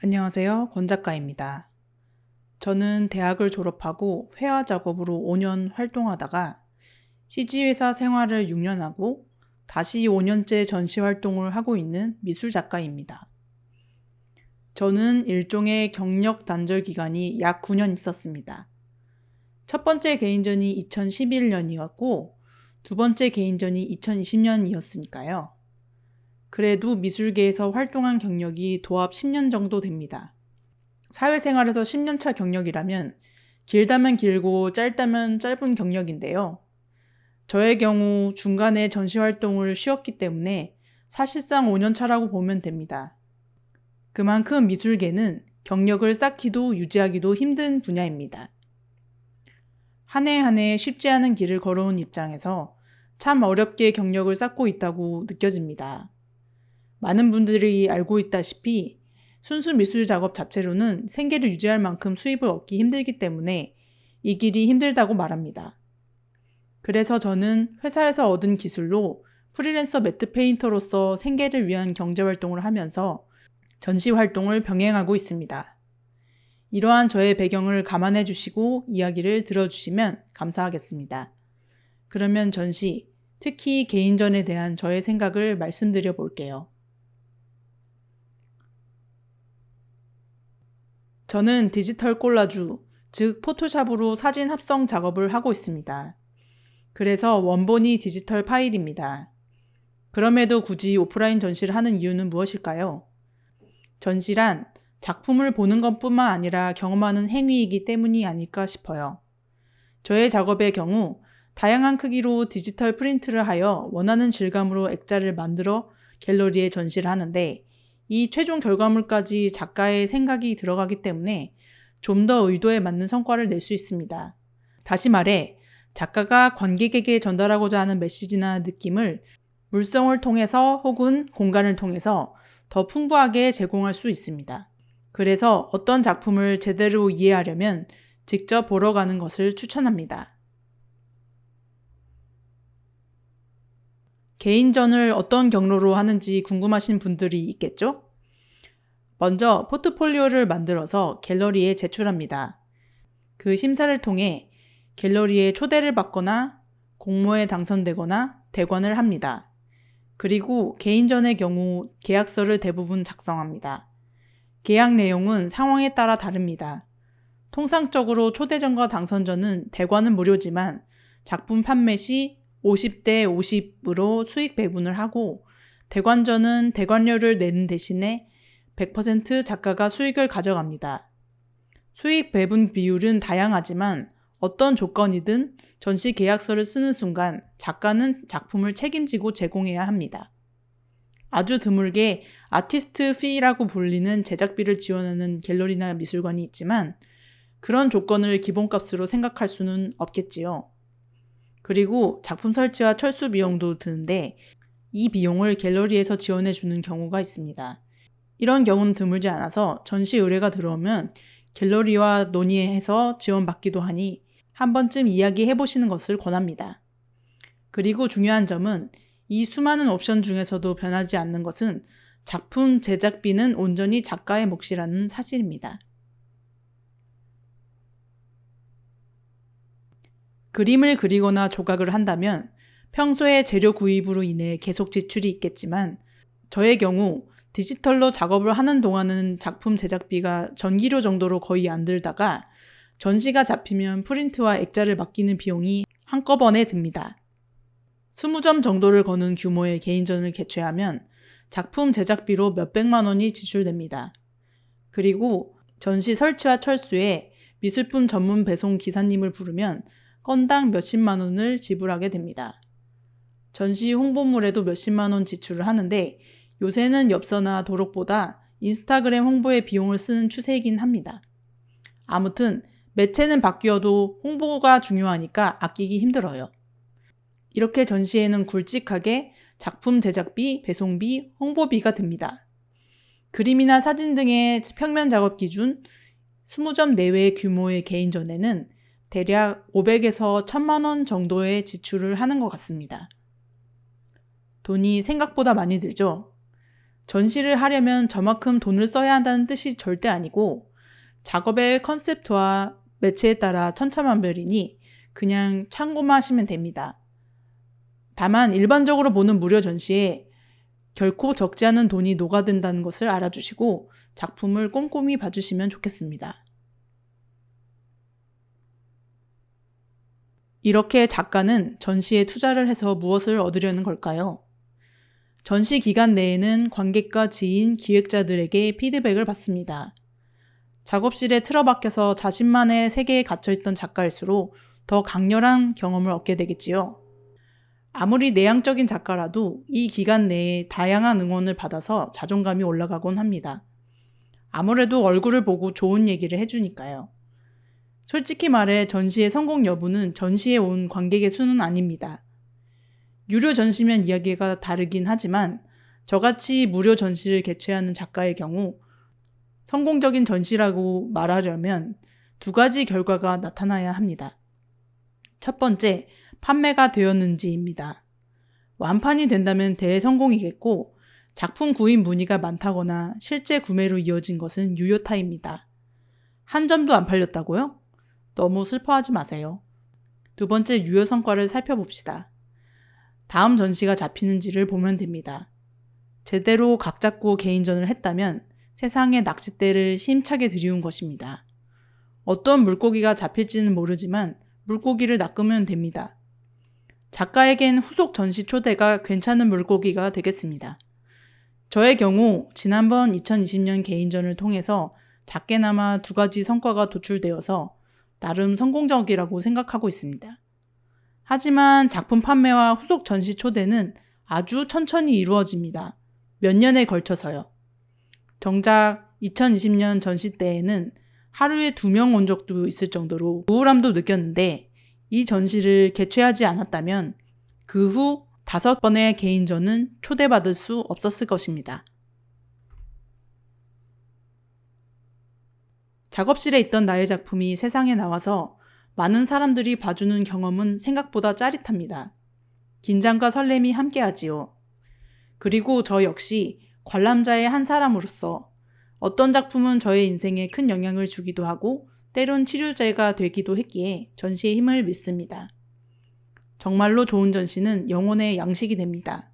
안녕하세요. 권 작가입니다. 저는 대학을 졸업하고 회화 작업으로 5년 활동하다가 CG회사 생활을 6년 하고 다시 5년째 전시 활동을 하고 있는 미술 작가입니다. 저는 일종의 경력 단절 기간이 약 9년 있었습니다. 첫 번째 개인전이 2011년이었고 두 번째 개인전이 2020년이었으니까요. 그래도 미술계에서 활동한 경력이 도합 10년 정도 됩니다. 사회생활에서 10년차 경력이라면 길다면 길고 짧다면 짧은 경력인데요. 저의 경우 중간에 전시활동을 쉬었기 때문에 사실상 5년차라고 보면 됩니다. 그만큼 미술계는 경력을 쌓기도 유지하기도 힘든 분야입니다. 한 해 한 해 쉽지 않은 길을 걸어온 입장에서 참 어렵게 경력을 쌓고 있다고 느껴집니다. 많은 분들이 알고 있다시피 순수 미술 작업 자체로는 생계를 유지할 만큼 수입을 얻기 힘들기 때문에 이 길이 힘들다고 말합니다. 그래서 저는 회사에서 얻은 기술로 프리랜서 매트 페인터로서 생계를 위한 경제활동을 하면서 전시 활동을 병행하고 있습니다. 이러한 저의 배경을 감안해 주시고 이야기를 들어주시면 감사하겠습니다. 그러면 전시, 특히 개인전에 대한 저의 생각을 말씀드려 볼게요. 저는 디지털 콜라주, 즉 포토샵으로 사진 합성 작업을 하고 있습니다. 그래서 원본이 디지털 파일입니다. 그럼에도 굳이 오프라인 전시를 하는 이유는 무엇일까요? 전시란 작품을 보는 것뿐만 아니라 경험하는 행위이기 때문이 아닐까 싶어요. 저의 작업의 경우 다양한 크기로 디지털 프린트를 하여 원하는 질감으로 액자를 만들어 갤러리에 전시를 하는데 이 최종 결과물까지 작가의 생각이 들어가기 때문에 좀 더 의도에 맞는 성과를 낼 수 있습니다. 다시 말해, 작가가 관객에게 전달하고자 하는 메시지나 느낌을 물성을 통해서 혹은 공간을 통해서 더 풍부하게 제공할 수 있습니다. 그래서 어떤 작품을 제대로 이해하려면 직접 보러 가는 것을 추천합니다. 개인전을 어떤 경로로 하는지 궁금하신 분들이 있겠죠? 먼저 포트폴리오를 만들어서 갤러리에 제출합니다. 그 심사를 통해 갤러리에 초대를 받거나 공모에 당선되거나 대관을 합니다. 그리고 개인전의 경우 계약서를 대부분 작성합니다. 계약 내용은 상황에 따라 다릅니다. 통상적으로 초대전과 당선전은 대관은 무료지만 작품 판매 시 50대 50으로 수익 배분을 하고 대관전은 대관료를 내는 대신에 100% 작가가 수익을 가져갑니다. 수익 배분 비율은 다양하지만 어떤 조건이든 전시 계약서를 쓰는 순간 작가는 작품을 책임지고 제공해야 합니다. 아주 드물게 아티스트 피라고 불리는 제작비를 지원하는 갤러리나 미술관이 있지만 그런 조건을 기본값으로 생각할 수는 없겠지요. 그리고 작품 설치와 철수 비용도 드는데 이 비용을 갤러리에서 지원해 주는 경우가 있습니다. 이런 경우는 드물지 않아서 전시 의뢰가 들어오면 갤러리와 논의해서 지원받기도 하니 한 번쯤 이야기해 보시는 것을 권합니다. 그리고 중요한 점은 이 수많은 옵션 중에서도 변하지 않는 것은 작품 제작비는 온전히 작가의 몫이라는 사실입니다. 그림을 그리거나 조각을 한다면 평소에 재료 구입으로 인해 계속 지출이 있겠지만 저의 경우 디지털로 작업을 하는 동안은 작품 제작비가 전기료 정도로 거의 안 들다가 전시가 잡히면 프린트와 액자를 맡기는 비용이 한꺼번에 듭니다. 20점 정도를 거는 규모의 개인전을 개최하면 작품 제작비로 몇백만 원이 지출됩니다. 그리고 전시 설치와 철수에 미술품 전문 배송 기사님을 부르면 건당 몇십만 원을 지불하게 됩니다. 전시 홍보물에도 몇십만 원 지출을 하는데 요새는 엽서나 도록보다 인스타그램 홍보에 비용을 쓰는 추세이긴 합니다. 아무튼 매체는 바뀌어도 홍보가 중요하니까 아끼기 힘들어요. 이렇게 전시에는 굵직하게 작품 제작비, 배송비, 홍보비가 듭니다. 그림이나 사진 등의 평면 작업 기준 20점 내외 규모의 개인전에는 대략 500에서 1000만 원 정도의 지출을 하는 것 같습니다. 돈이 생각보다 많이 들죠? 전시를 하려면 저만큼 돈을 써야 한다는 뜻이 절대 아니고 작업의 컨셉트와 매체에 따라 천차만별이니 그냥 참고만 하시면 됩니다. 다만 일반적으로 보는 무료 전시에 결코 적지 않은 돈이 녹아든다는 것을 알아주시고 작품을 꼼꼼히 봐주시면 좋겠습니다. 이렇게 작가는 전시에 투자를 해서 무엇을 얻으려는 걸까요? 전시 기간 내에는 관객과 지인, 기획자들에게 피드백을 받습니다. 작업실에 틀어박혀서 자신만의 세계에 갇혀있던 작가일수록 더 강렬한 경험을 얻게 되겠지요. 아무리 내향적인 작가라도 이 기간 내에 다양한 응원을 받아서 자존감이 올라가곤 합니다. 아무래도 얼굴을 보고 좋은 얘기를 해주니까요. 솔직히 말해 전시의 성공 여부는 전시에 온 관객의 수는 아닙니다. 유료 전시면 이야기가 다르긴 하지만 저같이 무료 전시를 개최하는 작가의 경우 성공적인 전시라고 말하려면 두 가지 결과가 나타나야 합니다. 첫 번째, 판매가 되었는지입니다. 완판이 된다면 대성공이겠고 작품 구입 문의가 많다거나 실제 구매로 이어진 것은 유효타입니다. 한 점도 안 팔렸다고요? 너무 슬퍼하지 마세요. 두 번째 유효 성과를 살펴봅시다. 다음 전시가 잡히는지를 보면 됩니다. 제대로 각 잡고 개인전을 했다면 세상에 낚싯대를 힘차게 들이운 것입니다. 어떤 물고기가 잡힐지는 모르지만 물고기를 낚으면 됩니다. 작가에겐 후속 전시 초대가 괜찮은 물고기가 되겠습니다. 저의 경우 지난번 2020년 개인전을 통해서 작게나마 두 가지 성과가 도출되어서 나름 성공적이라고 생각하고 있습니다. 하지만 작품 판매와 후속 전시 초대는 아주 천천히 이루어집니다. 몇 년에 걸쳐서요. 정작 2020년 전시 때에는 하루에 2명 온 적도 있을 정도로 우울함도 느꼈는데 이 전시를 개최하지 않았다면 그 후 5번의 개인전은 초대받을 수 없었을 것입니다. 작업실에 있던 나의 작품이 세상에 나와서 많은 사람들이 봐주는 경험은 생각보다 짜릿합니다. 긴장과 설렘이 함께하지요. 그리고 저 역시 관람자의 한 사람으로서 어떤 작품은 저의 인생에 큰 영향을 주기도 하고 때론 치료제가 되기도 했기에 전시의 힘을 믿습니다. 정말로 좋은 전시는 영혼의 양식이 됩니다.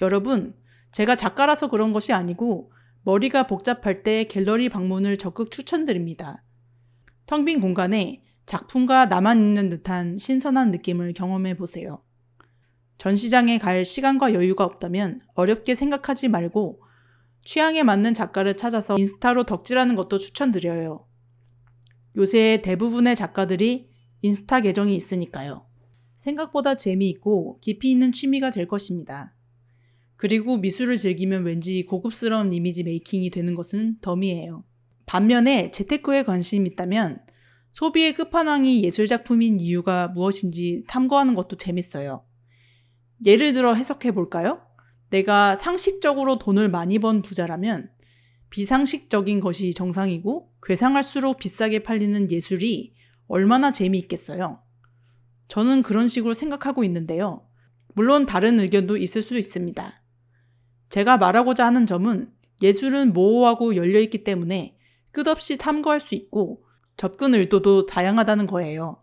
여러분, 제가 작가라서 그런 것이 아니고 머리가 복잡할 때 갤러리 방문을 적극 추천드립니다. 텅 빈 공간에 작품과 나만 있는 듯한 신선한 느낌을 경험해 보세요. 전시장에 갈 시간과 여유가 없다면 어렵게 생각하지 말고 취향에 맞는 작가를 찾아서 인스타로 덕질하는 것도 추천드려요. 요새 대부분의 작가들이 인스타 계정이 있으니까요. 생각보다 재미있고 깊이 있는 취미가 될 것입니다. 그리고 미술을 즐기면 왠지 고급스러운 이미지 메이킹이 되는 것은 덤이에요. 반면에 재테크에 관심이 있다면 소비의 끝판왕이 예술작품인 이유가 무엇인지 탐구하는 것도 재밌어요. 예를 들어 해석해 볼까요? 내가 상식적으로 돈을 많이 번 부자라면 비상식적인 것이 정상이고 괴상할수록 비싸게 팔리는 예술이 얼마나 재미있겠어요. 저는 그런 식으로 생각하고 있는데요. 물론 다른 의견도 있을 수 있습니다. 제가 말하고자 하는 점은 예술은 모호하고 열려있기 때문에 끝없이 탐구할 수 있고 접근 의도도 다양하다는 거예요.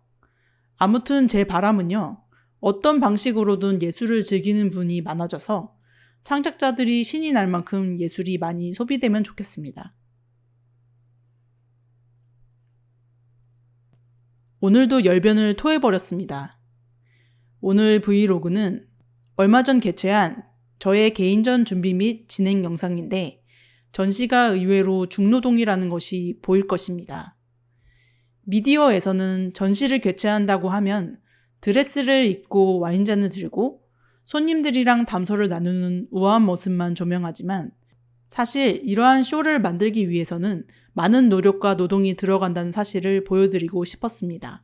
아무튼 제 바람은요. 어떤 방식으로든 예술을 즐기는 분이 많아져서 창작자들이 신이 날 만큼 예술이 많이 소비되면 좋겠습니다. 오늘도 열변을 토해버렸습니다. 오늘 브이로그는 얼마 전 개최한 저의 개인전 준비 및 진행 영상인데 전시가 의외로 중노동이라는 것이 보일 것입니다. 미디어에서는 전시를 개최한다고 하면 드레스를 입고 와인잔을 들고 손님들이랑 담소를 나누는 우아한 모습만 조명하지만 사실 이러한 쇼를 만들기 위해서는 많은 노력과 노동이 들어간다는 사실을 보여드리고 싶었습니다.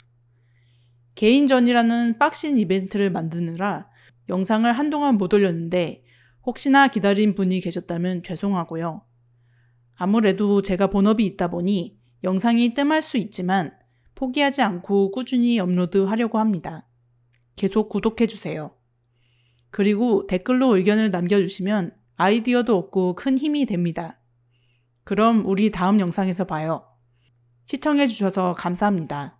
개인전이라는 빡신 이벤트를 만드느라 영상을 한동안 못 올렸는데 혹시나 기다린 분이 계셨다면 죄송하고요. 아무래도 제가 본업이 있다 보니 영상이 뜸할 수 있지만 포기하지 않고 꾸준히 업로드하려고 합니다. 계속 구독해주세요. 그리고 댓글로 의견을 남겨주시면 아이디어도 얻고 큰 힘이 됩니다. 그럼 우리 다음 영상에서 봐요. 시청해주셔서 감사합니다.